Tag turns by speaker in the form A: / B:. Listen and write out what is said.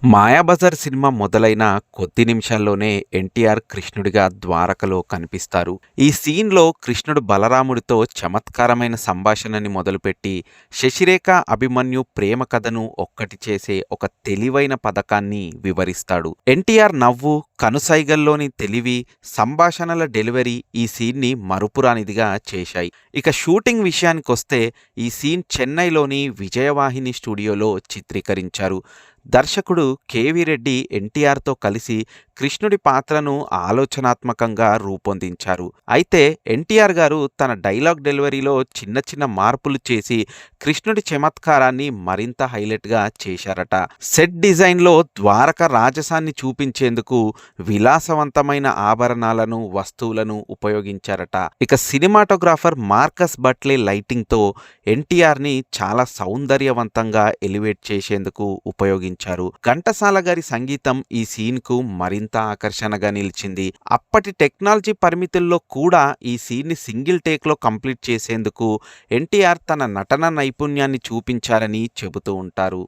A: Mayabazar cinema మొదలైన కొద్ది నిమిషాల్లోనే ఎన్టీఆర్ కృష్ణుడిగా ద్వారకలో కనిపిస్తారు. ఈ సీన్‌లో కృష్ణుడు బలరాముడితో చమత్కారమైన సంభాషణని మొదలుపెట్టి, శశిరేఖ, అభిమన్యు ప్రేమ కథను ఒక్కటి చేసే ఒక తెలివైన పథకాన్ని వివరిస్తాడు. ఎన్టీఆర్ నవ్వు, కనుసైగల్లోని తెలివి, సంభాషణల డెలివరీ ఈ సీన్‌ని మరుపురానిదిగా చేశాయి. ఇక షూటింగ్ విషయానికొస్తే ఈ సీన్ చెన్నైలోని విజయవాహిని స్టూడియోలో చిత్రీకరించారు. దర్శకుడు కెవి రెడ్డి ఎన్టీఆర్తో కలిసి కృష్ణుడి పాత్రను ఆలోచనాత్మకంగా రూపొందించారు. అయితే ఎన్టీఆర్ గారు తన డైలాగ్ డెలివరీలో చిన్న చిన్న మార్పులు చేసి కృష్ణుడి చమత్కారాన్ని మరింత హైలైట్గా చేశారట. సెట్ డిజైన్లో ద్వారక రాజసాన్ని చూపించేందుకు విలాసవంతమైన ఆభరణాలను, వస్తువులను ఉపయోగించారట. ఇక సినిమాటోగ్రాఫర్ మార్కస్ బట్లే లైటింగ్తో ఎన్టీఆర్ని చాలా సౌందర్యవంతంగా ఎలివేట్ చేసేందుకు ఉపయోగించారు. ఘంటసాల గారి సంగీతం ఈ సీన్కు మరింత ఆకర్షణగా నిలిచింది. అప్పటి టెక్నాలజీ పరిమితుల్లో కూడా ఈ సీన్ని సింగిల్ టేక్లో కంప్లీట్ చేసేందుకు ఎన్టీఆర్ తన నటన నైపుణ్యాన్ని చూపించారని చెబుతూ ఉంటారు.